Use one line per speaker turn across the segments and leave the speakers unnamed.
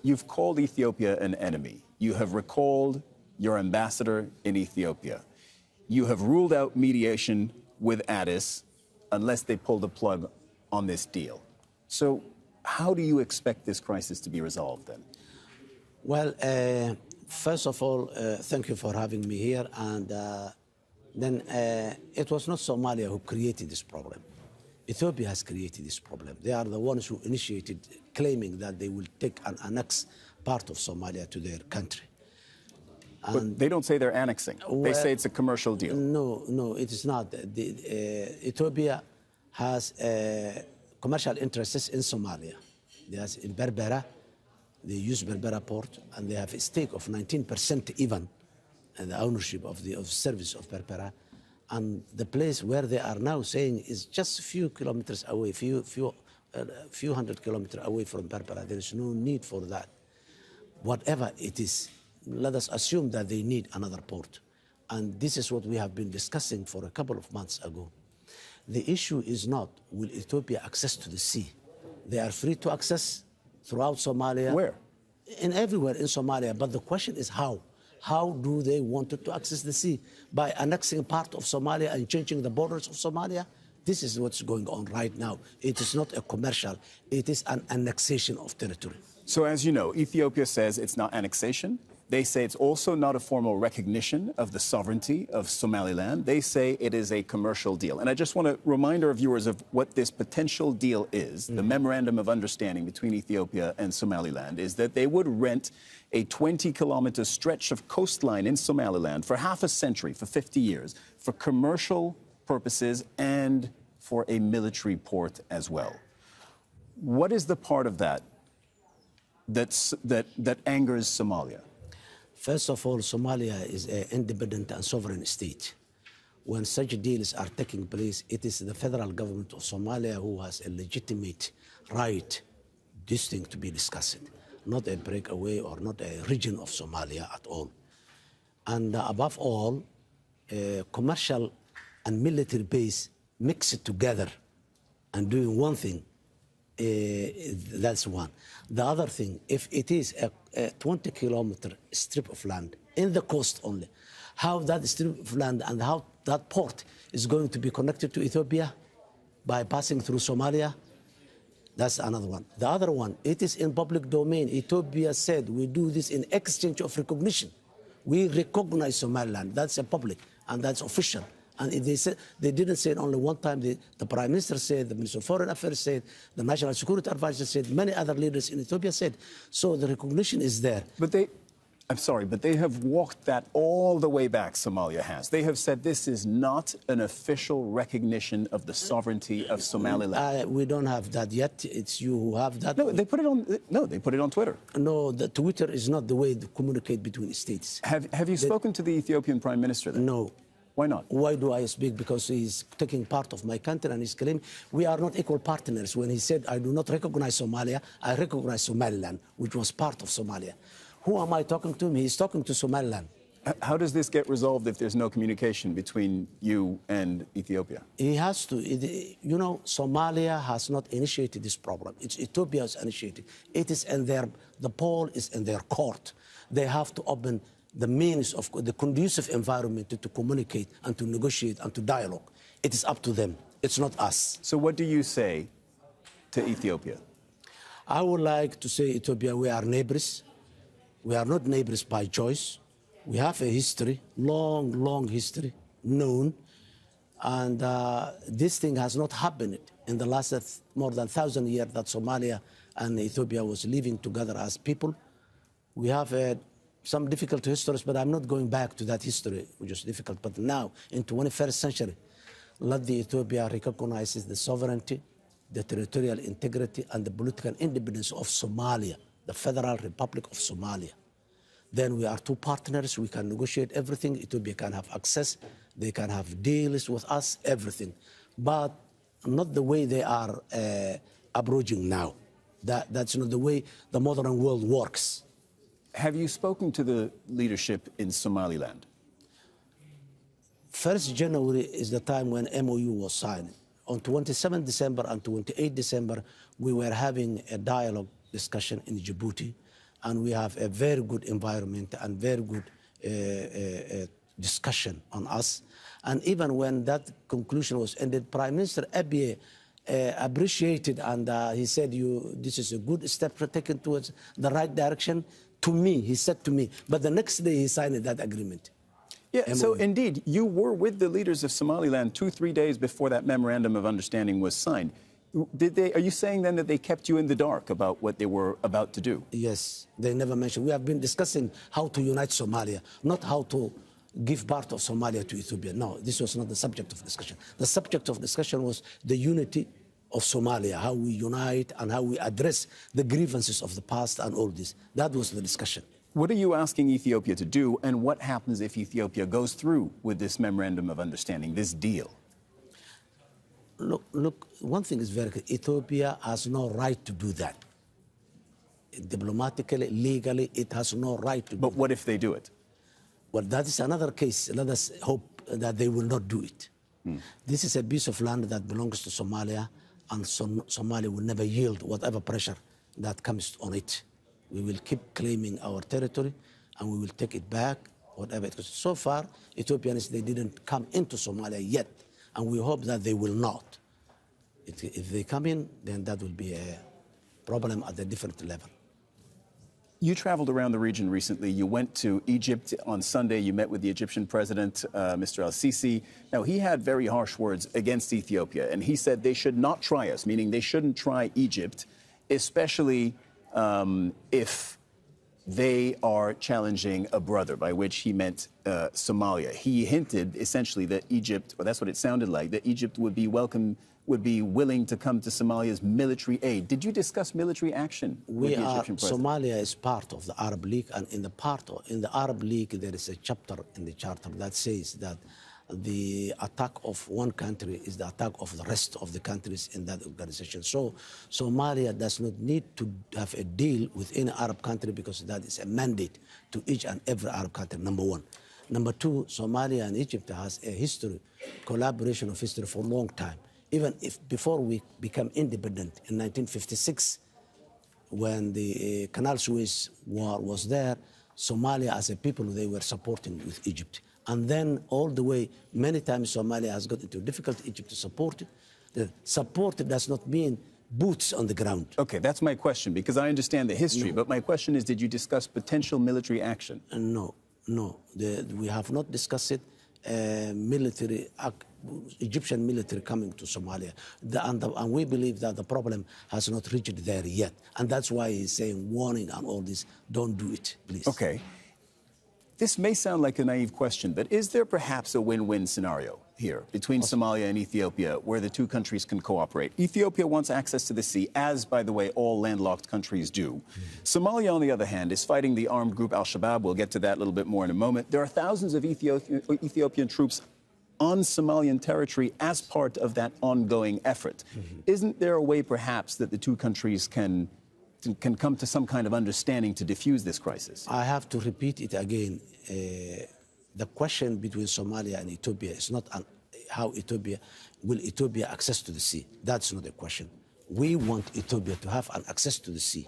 you've called Ethiopia an enemy. You have recalled your ambassador in Ethiopia. You have ruled out mediation with Addis unless they pull the plug on this deal. So how do you expect this crisis to be resolved then?
Well, first of all, thank you for having me here. And then it was not Somalia who created this problem. Ethiopia has created this problem. They are the ones who initiated claiming that they will take and annex part of Somalia to their country.
But they don't say they're annexing. They say it's a commercial deal.
No, it is not. Ethiopia has commercial interests in Somalia. There's in Berbera. They use Berbera port, and they have a stake of 19% even in the ownership of the service of Berbera. And the place where they are now saying is just a few kilometers away, few hundred kilometers away from Berbera. There is no need for that. Whatever it is, let us assume that they need another port. And this is what we have been discussing for a couple of months ago. The issue is not, will Ethiopia access to the sea? They are free to access throughout Somalia.
Where?
Everywhere in Somalia. But the question is how? How do they want to access the sea? By annexing part of Somalia and changing the borders of Somalia? This is what's going on right now. It is not a commercial. It is an annexation of territory.
So as you know, Ethiopia says it's not annexation. They say it's also not a formal recognition of the sovereignty of Somaliland. They say it is a commercial deal. And I just want to remind our viewers of what this potential deal is. The memorandum of understanding between Ethiopia and Somaliland is that they would rent a 20-kilometer stretch of coastline in Somaliland for half a century, for 50 years, for commercial purposes and for a military port as well. What is the part of that that angers Somalia?
First of all, Somalia is an independent and sovereign state. When such deals are taking place, it is the federal government of Somalia who has a legitimate right this thing to be discussed, not a breakaway or not a region of Somalia at all. And above all, commercial and military base mixed together and doing one thing, that's one. The other thing, if it is a 20-kilometer strip of land in the coast only, how that strip of land and how that port is going to be connected to Ethiopia by passing through Somalia, that's another one. The other one, it is in public domain. Ethiopia said we do this in exchange of recognition. We recognize Somaliland. That's a public and that's official. And they said, they didn't say it only one time. The Prime Minister said, the Minister of Foreign Affairs said, the National Security Advisor said, many other leaders in Ethiopia said. So the recognition is there.
But I'm sorry, but they have walked that all the way back, Somalia has. They have said this is not an official recognition of the sovereignty of Somaliland.
We don't have that yet. It's you who have that.
No, they put it on Twitter.
No, the Twitter is not the way to communicate between states.
Have you spoken to the Ethiopian Prime Minister then?
No.
Why not?
Why do I speak? Because he's taking part of my country and he's claiming we are not equal partners. When he said, I do not recognize Somalia, I recognize Somaliland, which was part of Somalia. Who am I talking to? He's talking to Somaliland.
How does this get resolved if there's no communication between you and Ethiopia?
He has to. You know, Somalia has not initiated this problem. It's Ethiopia has initiated. It is in the ball is in their court. They have to open the means of the conducive environment to communicate and to negotiate and to dialogue. It is up to them. It's not us.
So what do you say to Ethiopia?
I would like to say, Ethiopia, we are neighbors. We are not neighbors by choice. We have a history, long history, known. And this thing has not happened in the last more than 1,000 years that Somalia and Ethiopia was living together as people. We have some difficult histories, but I'm not going back to that history, which is difficult. But now, in 21st century, let the Ethiopia recognizes the sovereignty, the territorial integrity, and the political independence of Somalia, the Federal Republic of Somalia. Then we are two partners. We can negotiate everything. Ethiopia can have access. They can have deals with us, everything. But not the way they are approaching now. That's not the way the modern world works.
Have you spoken to the leadership in Somaliland?
1st January is the time when MOU was signed. On 27 December and 28 December, we were having a dialogue discussion in Djibouti. and we have a very good environment and very good discussion on us. And even when that conclusion was ended, Prime Minister Abiy appreciated, and he said, this is a good step taken towards the right direction. To me, he said to me, but the next day he signed that agreement.
Yeah, so indeed, you were with the leaders of Somaliland 2-3 days before that memorandum of understanding was signed. Are you saying then that they kept you in the dark about what they were about to do?
Yes, they never mentioned. We have been discussing how to unite Somalia, not how to give part of Somalia to Ethiopia. No, this was not the subject of discussion. The subject of discussion was the unity of Somalia, how we unite and how we address the grievances of the past and all this. That was the discussion.
What are you asking Ethiopia to do, and what happens if Ethiopia goes through with this memorandum of understanding, this deal?
Look, one thing is very clear. Ethiopia has no right to do that. Diplomatically, legally, it has no right to do
But what if they do it?
Well, that is another case. Let us hope that they will not do it. This is a piece of land that belongs to Somalia, and Somalia will never yield whatever pressure that comes on it. We will keep claiming our territory, and we will take it back, whatever it costs. So far, Ethiopians, they didn't come into Somalia yet, and we hope that they will not. If they come in, then that will be a problem at a different level.
You traveled around the region recently. You went to Egypt on Sunday. You met with the Egyptian president, Mr. al-Sisi. Now, he had very harsh words against Ethiopia, and he said they should not try us, meaning they shouldn't try Egypt, especially if they are challenging a brother, by which he meant Somalia. He hinted essentially that Egypt, or that's what it sounded like, that Egypt would be willing to come to Somalia's military aid. Did you discuss military action with the Egyptian president?
Somalia is part of the Arab League, and in the Arab League there is a chapter in the charter that says that the attack of one country is the attack of the rest of the countries in that organization. So Somalia does not need to have a deal with any Arab country because that is a mandate to each and every Arab country, number one. Number two, Somalia and Egypt has a history, collaboration of history for a long time. Even if before we became independent in 1956, when the Canal Suez War was there, Somalia as a people, they were supporting with Egypt. And then all the way, many times Somalia has got into difficulty, Egypt to support it. The support does not mean boots on the ground.
Okay, that's my question, because I understand the history, but my question is, did you discuss potential military action?
No. We have not discussed it. Egyptian military coming to Somalia. And we believe that the problem has not reached there yet. And that's why he's saying, warning and all this, don't do it, please.
Okay. This may sound like a naive question, but is there perhaps a win-win scenario here between Somalia and Ethiopia where the two countries can cooperate? Ethiopia wants access to the sea, as, by the way, all landlocked countries do. Somalia, on the other hand, is fighting the armed group al-Shabaab. We'll get to that a little bit more in a moment. There are thousands of Ethiopian troops on Somalian territory as part of that ongoing effort. Isn't there a way, perhaps, that the two countries can come to some kind of understanding to diffuse this crisis?
I have to repeat it again. The question between Somalia and Ethiopia is not how will Ethiopia access to the sea. That's not the question. We want Ethiopia to have an access to the sea.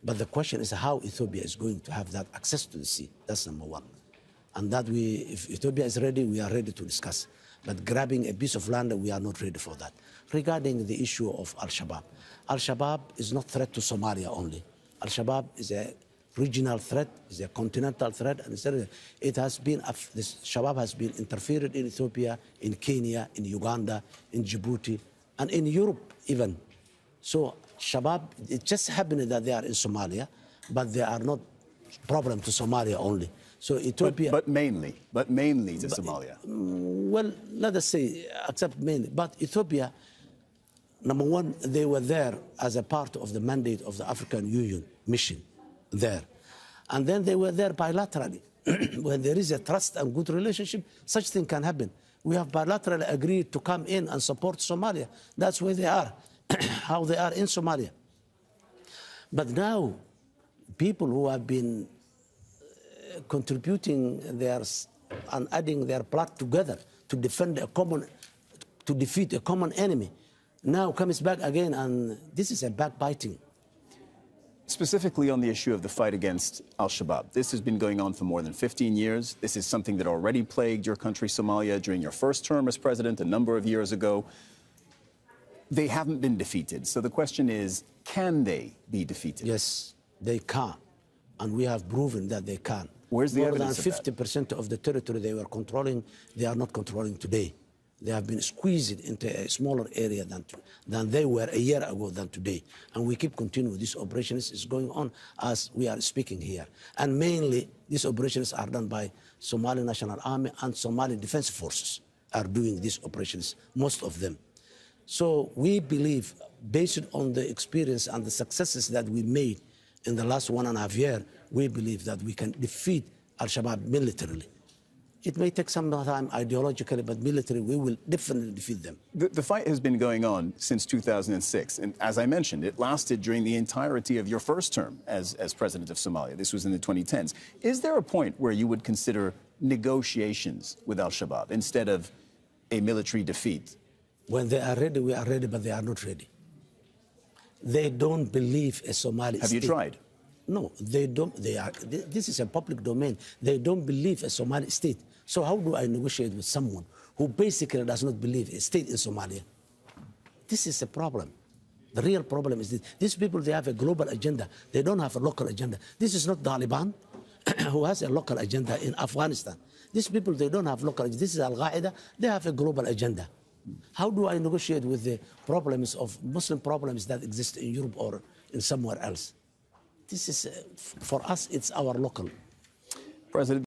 But the question is how Ethiopia is going to have that access to the sea. That's number one. And that if Ethiopia is ready, we are ready to discuss. But grabbing a piece of land, we are not ready for that. Regarding the issue of al-Shabaab, al-Shabaab is not a threat to Somalia only. Al-Shabaab is a regional threat, is a continental threat, and it has been, this Shabaab has been interfered in Ethiopia, in Kenya, in Uganda, in Djibouti, and in Europe even. So Shabaab, it just happened that they are in Somalia, but they are not problem to Somalia only. So Ethiopia,
but mainly to Somalia.
Well, let us say, except mainly, but Ethiopia, number one, they were there as a part of the mandate of the African Union mission there. And then they were there bilaterally. When there is a trust and good relationship, such thing can happen. We have bilaterally agreed to come in and support Somalia. That's where they are, how they are in Somalia. But now, people who have been contributing and adding their blood together to defend to defeat a common enemy, now comes back again, and this is a backbiting.
Specifically on the issue of the fight against al-Shabaab, this has been going on for more than 15 years. This is something that already plagued your country, Somalia, during your first term as president a number of years ago. They haven't been defeated. So the question is, can they be defeated?
Yes, they can. And we have proven that they can.
Where's the evidence
More than 50% of the territory they were controlling, they are not controlling today. They have been squeezed into a smaller area than they were a year ago than today. And we keep continuing. These operations is going on as we are speaking here. And mainly, these operations are done by Somali National Army and Somali Defense Forces are doing these operations, most of them. So we believe, based on the experience and the successes that we made in the last 1.5 years, we believe that we can defeat al-Shabaab militarily. It may take some time ideologically, but militarily we will definitely defeat them.
The fight has been going on since 2006. And as I mentioned, it lasted during the entirety of your first term as president of Somalia. This was in the 2010s. Is there a point where you would consider negotiations with al-Shabaab instead of a military defeat?
When they are ready, we are ready, but they are not ready. They don't believe a Somali
Have
state.
you tried?
No, they don't. This is a public domain. They don't believe a Somali state. So how do I negotiate with someone who basically does not believe a state in Somalia? This is a problem. The real problem is this. These people, they have a global agenda. They don't have a local agenda. This is not Taliban, who has a local agenda in Afghanistan. These people, they don't have local agenda. This is Al-Qaeda. They have a global agenda. How do I negotiate with the problems of Muslim problems that exist in Europe or in somewhere else? This is, for us, it's our local.
President.